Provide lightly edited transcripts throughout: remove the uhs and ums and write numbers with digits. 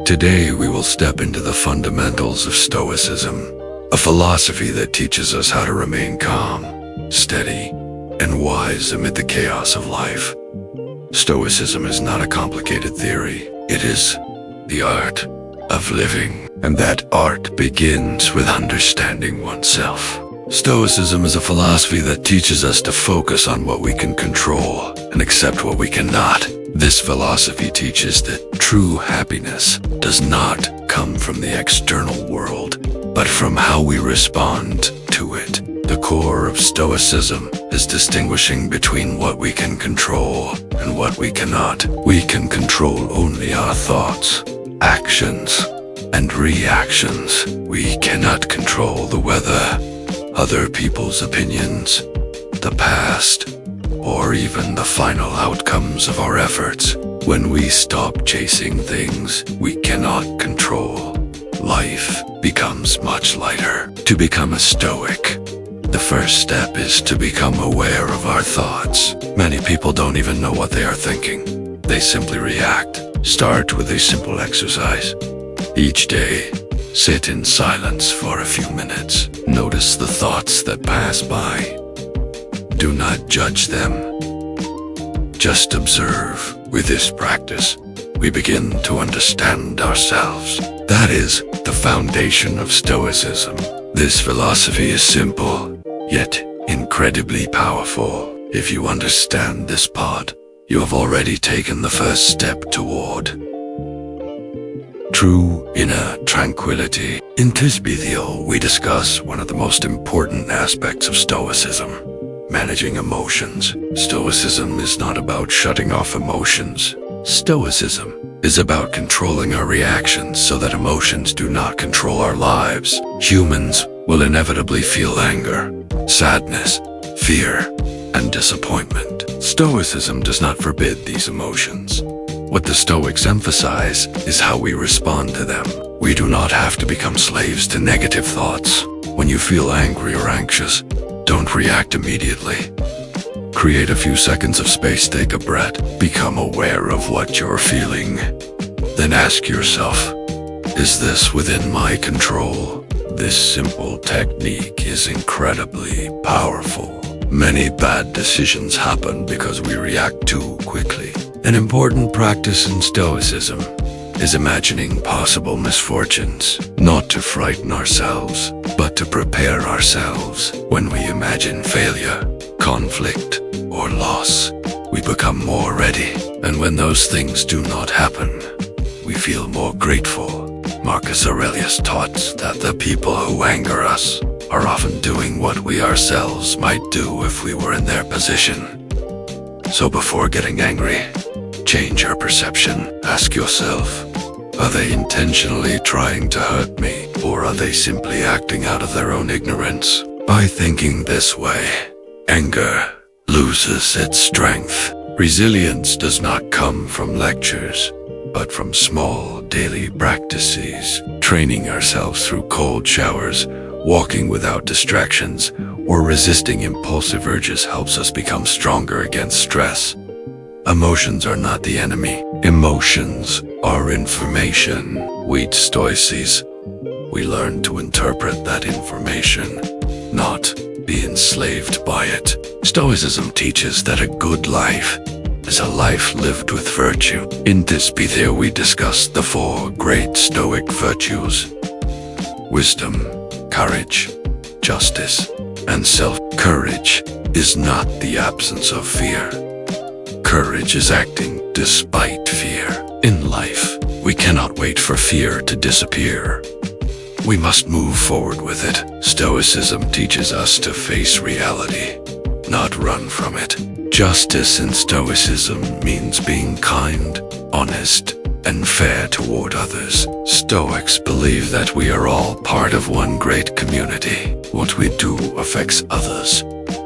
Today we will step into the fundamentals of Stoicism, a philosophy that teaches us how to remain calm, steady, and wise amid the chaos of life. Stoicism is not a complicated theory. It is the art of living, and that art begins with understanding oneself. Stoicism is a philosophy that teaches us to focus on what we can control and accept what we cannot. This philosophy teaches that true happiness does not come from the external world, but from how we respond to it. The core of Stoicism is distinguishing between what we can control and what we cannot. We can control only our thoughts, actions, and reactions. We cannot control the weather, other people's opinions, the past, or even the final outcomes of our efforts. When we stop chasing things we cannot control, life becomes much lighter. To become a Stoic, the first step is to become aware of our thoughts. Many people don't even know what they are thinking. They simply react. Start with a simple exercise. Each day, sit in silence for a few minutes. Notice the thoughts that pass by. Do not judge them. Just observe. With this practice, we begin to understand ourselves. That is the foundation of Stoicism. This philosophy is simple, yet incredibly powerful. If you understand this part, you have already taken the first step toward true inner tranquility. In this video, we discuss one of the most important aspects of Stoicism: managing emotions. Stoicism is not about shutting off emotions. Stoicism is about controlling our reactions so that emotions do not control our lives. Humans will inevitably feel anger, sadness, fear, and disappointment. Stoicism does not forbid these emotions. What the Stoics emphasize is how we respond to them. We do not have to become slaves to negative thoughts. When you feel angry or anxious, don't react immediately. Create a few seconds of space, take a breath, become aware of what you're feeling. Then ask yourself, is this within my control? This simple technique is incredibly powerful. Many bad decisions happen because we react too quickly. An important practice in Stoicism is imagining possible misfortunes, not to frighten ourselves, but to prepare ourselves. When we imagine failure, conflict, or loss, we become more ready. And when those things do not happen, we feel more grateful. Marcus Aurelius taught that the people who anger us are often doing what we ourselves might do if we were in their position. So before getting angry, change your perception. Ask yourself, are they intentionally trying to hurt me, or are they simply acting out of their own ignorance? By thinking this way, anger loses its strength. Resilience does not come from lectures, but from small daily practices. Training ourselves through cold showers, walking without distractions, or resisting impulsive urges helps us become stronger against stress. Emotions are not the enemy. Emotions are information. We Stoics, we learn to interpret that information, not be enslaved by it. Stoicism teaches that a good life is a life lived with virtue. In this video, we discuss the 4 great Stoic virtues: wisdom, courage, justice, and self. Courage is not the absence of fear. Courage is acting despite fear. In life, we cannot wait for fear to disappear. We must move forward with it. Stoicism teaches us to face reality, not run from it. Justice in Stoicism means being kind, honest, and fair toward others. Stoics believe that we are all part of one great community. What we do affects others,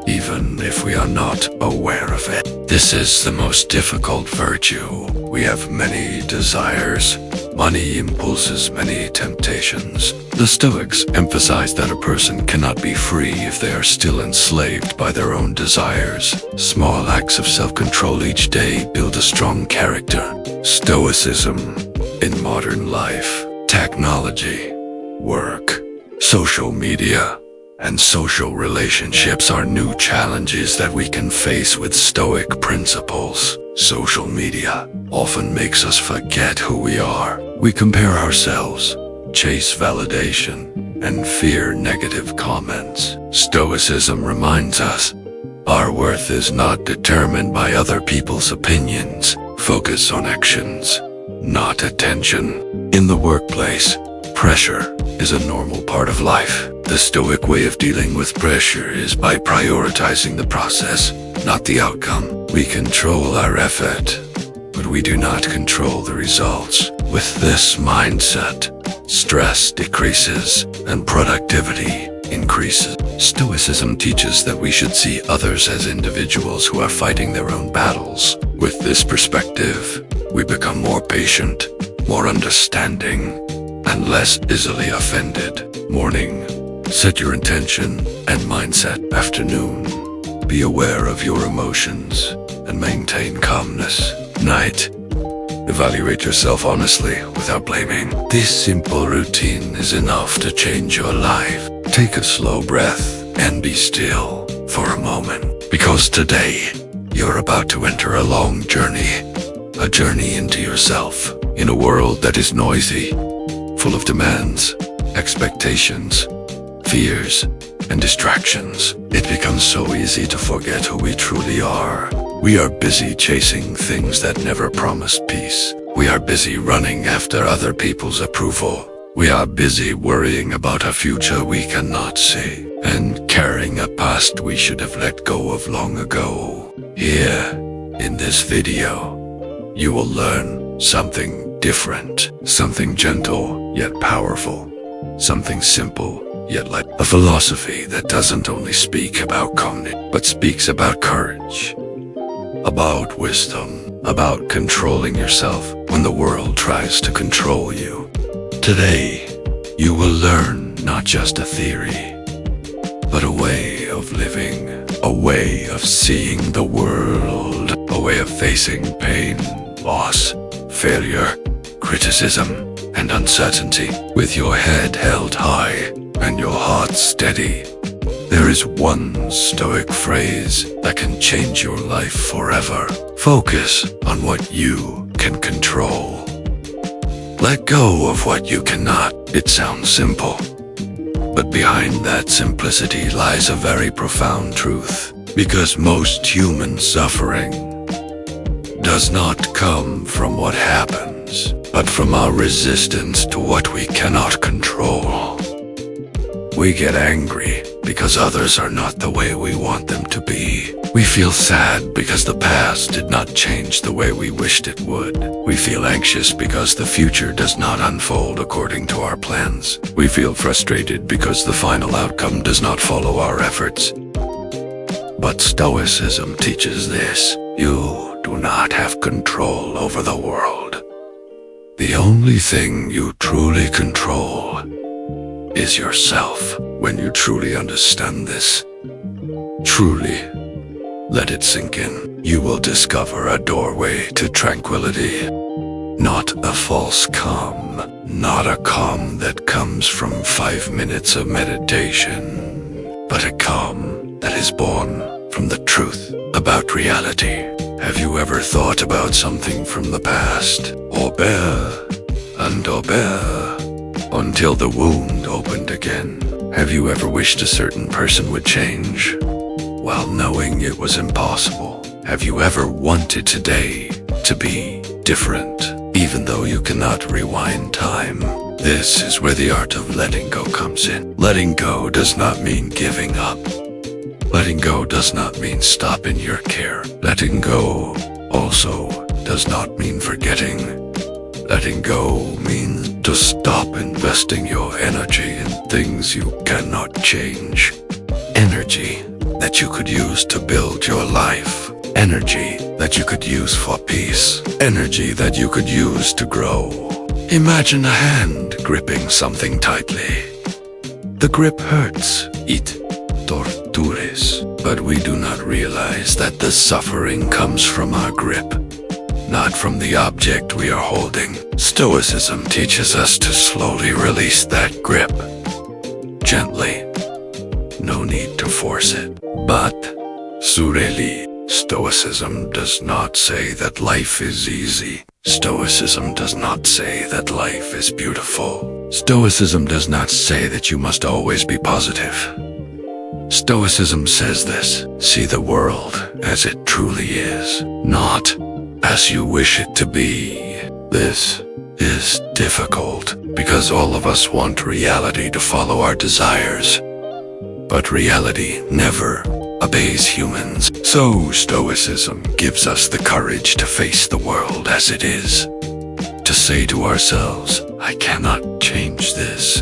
even if we are not aware of it. This is the most difficult virtue. We have many desires. Money impulses many temptations. The Stoics emphasize that a person cannot be free if they are still enslaved by their own desires. Small acts of self-control each day build a strong character. Stoicism In modern life, technology, work, social media, and social relationships are new challenges that we can face with Stoic principles. Social media often makes us forget who we are. We compare ourselves, chase validation, and fear negative comments. Stoicism reminds us our worth is not determined by other people's opinions. Focus on actions, not attention. In the workplace, pressure is a normal part of life. The Stoic way of dealing with pressure is by prioritizing the process, not the outcome. We control our effort, but we do not control the results. With this mindset, stress decreases and productivity increases. Stoicism teaches that we should see others as individuals who are fighting their own battles. With this perspective, we become more patient, more understanding, and less easily offended. Morning, set your intention and mindset. Afternoon, be aware of your emotions and maintain calmness. Night, evaluate yourself honestly without blaming. This simple routine is enough to change your life. Take a slow breath and be still for a moment, because today you're about to enter a long journey, a journey into yourself. In a world that is noisy, full of demands, expectations, fears, and distractions, it becomes so easy to forget who we truly are. We are busy chasing things that never promise peace. We are busy running after other people's approval. We are busy worrying about a future we cannot see, and carrying a past we should have let go of long ago. Here, in this video, you will learn something different, something gentle yet powerful, something simple yet light. A philosophy that doesn't only speak about calmness, but speaks about courage, about wisdom, about controlling yourself when the world tries to control you. Today, you will learn not just a theory, but a way of living, a way of seeing the world, a way of facing pain, loss, failure, criticism, and uncertainty. With your head held high and your heart steady, there is one Stoic phrase that can change your life forever. Focus on what you can control. Let go of what you cannot. It sounds simple, but behind that simplicity lies a very profound truth. Because most human suffering does not come from what happens, but from our resistance to what we cannot control. We get angry because others are not the way we want them to be. We feel sad because the past did not change the way we wished it would. We feel anxious because the future does not unfold according to our plans. We feel frustrated because the final outcome does not follow our efforts. But Stoicism teaches this: you do not have control over the world. The only thing you truly control is yourself. When you truly understand this, truly let it sink in, you will discover a doorway to tranquility. Not a false calm, not a calm that comes from 5 minutes of meditation, but a calm that is born from the truth about reality. Have you ever thought about something from the past? Until the wound opened again. Have you ever wished a certain person would change, while knowing it was impossible? Have you ever wanted today to be different, even though you cannot rewind time? This is where the art of letting go comes in. Letting go does not mean giving up. Letting go does not mean stopping your care. Letting go also does not mean forgetting. Letting go means to stop investing your energy in things you cannot change. Energy that you could use to build your life. Energy that you could use for peace. Energy that you could use to grow. Imagine a hand gripping something tightly. The grip hurts. It tortures. But we do not realize that the suffering comes from our grip. not from the object we are holding. Stoicism teaches us to slowly release that grip. Gently. No need to force it. But, sureli, Stoicism does not say that life is easy. Stoicism does not say that life is beautiful. Stoicism does not say that you must always be positive. Stoicism says this: see the world as it truly is, not as you wish it to be. This is difficult because all of us want reality to follow our desires. But reality never obeys humans. So Stoicism gives us the courage to face the world as it is. To say to ourselves, I cannot change this,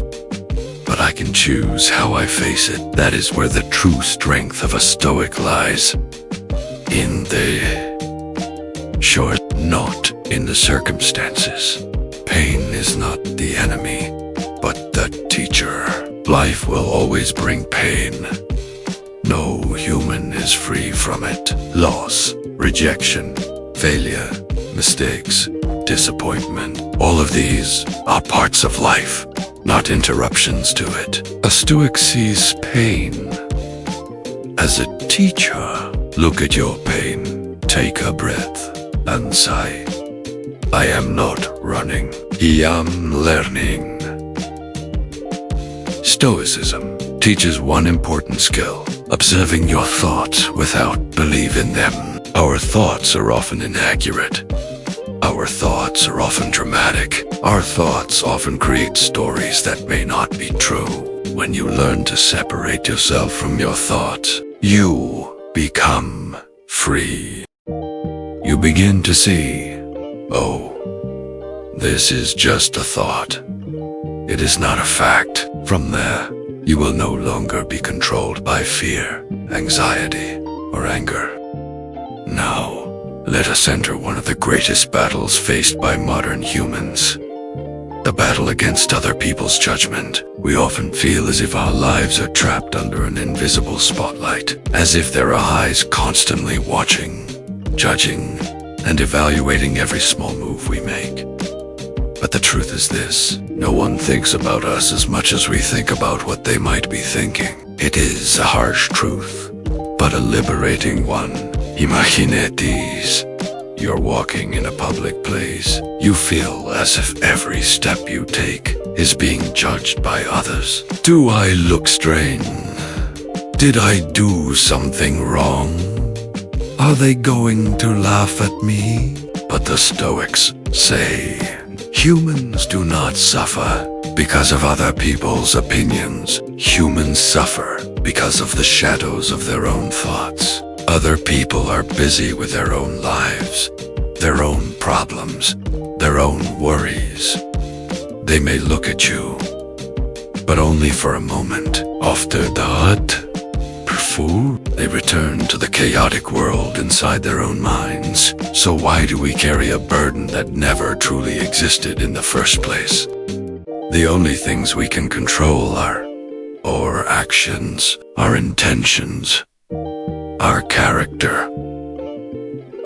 but I can choose how I face it. That is where the true strength of a Stoic lies. In the short, not in the circumstances. Pain is not the enemy, but the teacher. Life will always bring pain. No human is free from it. Loss, rejection, failure, mistakes, disappointment. All of these are parts of life, not interruptions to it. A Stoic sees pain as a teacher. Look at your pain, take a breath, and sigh. I am not running, I am learning. Stoicism teaches one important skill: observing your thoughts without believing them. Our thoughts are often inaccurate. Our thoughts are often dramatic. Our thoughts often create stories that may not be true. When you learn to separate yourself from your thoughts, you become free. You begin to see, oh, this is just a thought. It is not a fact. From there, you will no longer be controlled by fear, anxiety, or anger. Now, let us enter one of the greatest battles faced by modern humans. The battle against other people's judgment. We often feel as if our lives are trapped under an invisible spotlight, as if there are eyes constantly watching, judging, and evaluating every small move we make. But the truth is this: no one thinks about us as much as we think about what they might be thinking. It is a harsh truth, but a liberating one. Imagine this. You're walking in a public place. You feel as if every step you take is being judged by others. Do I look strange? Did I do something wrong? Are they going to laugh at me? But the Stoics say, humans do not suffer because of other people's opinions. Humans suffer because of the shadows of their own thoughts. Other people are busy with their own lives, their own problems, their own worries. They may look at you, but only for a moment. After that, they return to the chaotic world inside their own minds. So why do we carry a burden that never truly existed in the first place? The only things we can control are our actions, our intentions, our character,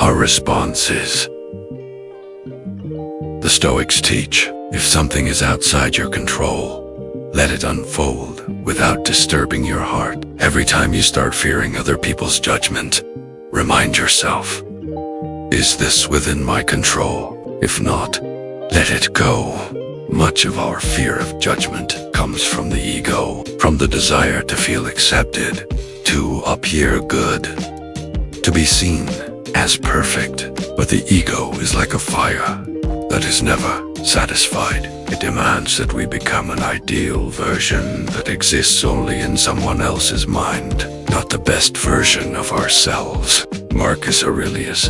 our responses. The Stoics teach, if something is outside your control, let it unfold without disturbing your heart. Every time you start fearing other people's judgment, remind yourself, is this within my control? If not, let it go. Much of our fear of judgment comes from the ego, from the desire to feel accepted, to appear good, to be seen as perfect. But the ego is like a fire that is never satisfied. It demands that we become an ideal version that exists only in someone else's mind, not the best version of ourselves. Marcus Aurelius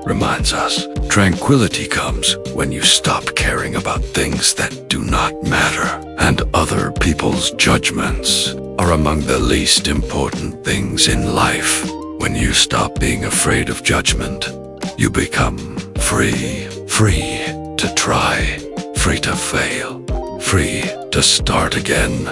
reminds us, tranquility comes when you stop caring about things that do not matter, and other people's judgments are among the least important things in life. When you stop being afraid of judgment, you become free. Free to try, free to fail, free to start again,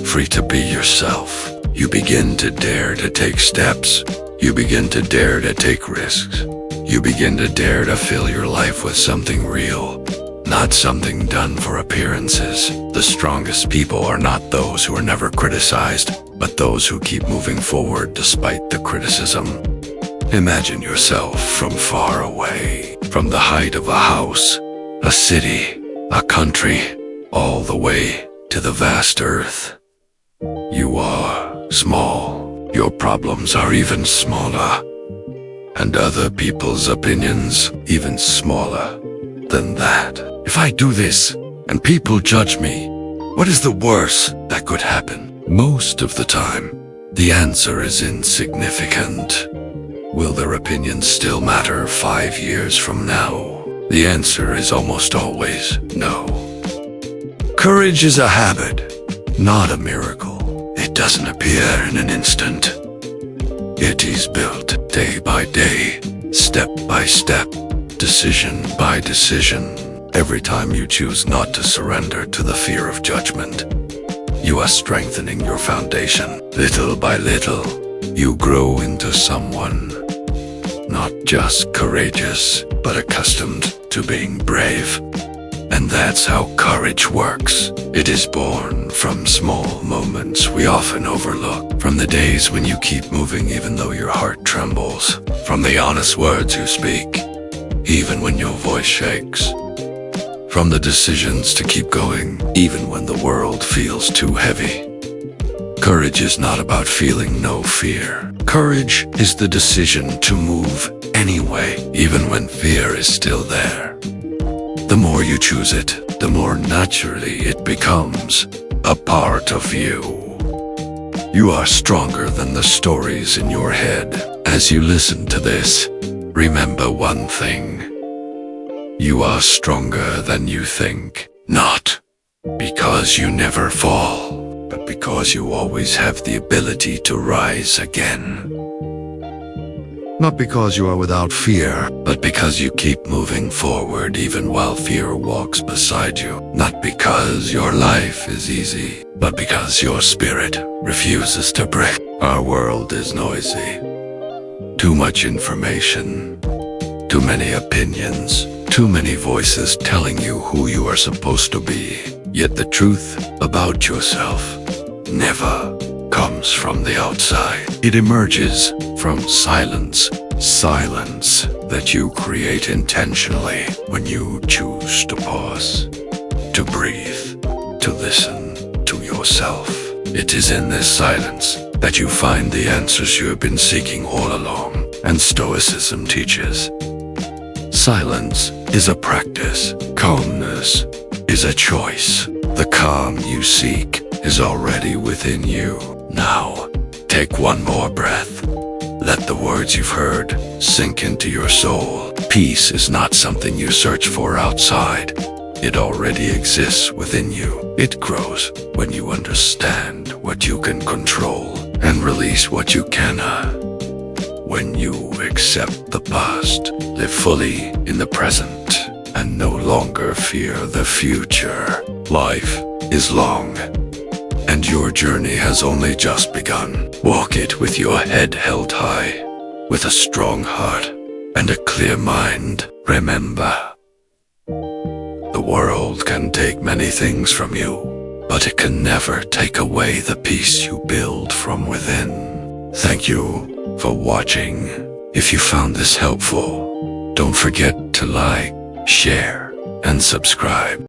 free to be yourself. You begin to dare to take steps. You begin to dare to take risks. You begin to dare to fill your life with something real, not something done for appearances. The strongest people are not those who are never criticized, but those who keep moving forward despite the criticism. Imagine yourself from far away, from the height of a house, a city, a country, all the way to the vast earth. You are small. Your problems are even smaller, and other people's opinions even smaller than that. If I do this and people judge me, what is the worst that could happen? Most of the time, the answer is insignificant. Will their opinions still matter 5 years from now? The answer is almost always no. Courage is a habit, not a miracle. It doesn't appear in an instant. It is built day by day, step by step, decision by decision. Every time you choose not to surrender to the fear of judgment, you are strengthening your foundation. Little by little, you grow into someone not just courageous, but accustomed to being brave. And that's how courage works. It is born from small moments we often overlook, from the days when you keep moving even though your heart trembles, from the honest words you speak, even when your voice shakes, from the decisions to keep going, even when the world feels too heavy. Courage is not about feeling no fear. Courage is the decision to move anyway, even when fear is still there. The more you choose it, the more naturally it becomes a part of you. You are stronger than the stories in your head. As you listen to this, remember one thing. You are stronger than you think. Not because you never fall, but because you always have the ability to rise again. Not because you are without fear, but because you keep moving forward even while fear walks beside you. Not because your life is easy, but because your spirit refuses to break. Our world is noisy. Too much information, too many opinions, too many voices telling you who you are supposed to be. Yet the truth about yourself never comes from the outside. It emerges from silence that you create intentionally when you choose to pause, to breathe, to listen to yourself. It is in this silence that you find the answers you have been seeking all along. And Stoicism teaches, silence is a practice. Calmness is a choice. The calm you seek is already within you. Now, take one more breath. Let the words you've heard sink into your soul. Peace is not something you search for outside. It already exists within you. It grows when you understand what you can control and release what you cannot. When you accept the past, live fully in the present, and no longer fear the future. Life is long, and your journey has only just begun. Walk it with your head held high, with a strong heart and a clear mind. Remember, the world can take many things from you, but it can never take away the peace you build from within. Thank you for watching. If you found this helpful, don't forget to like, share, and subscribe.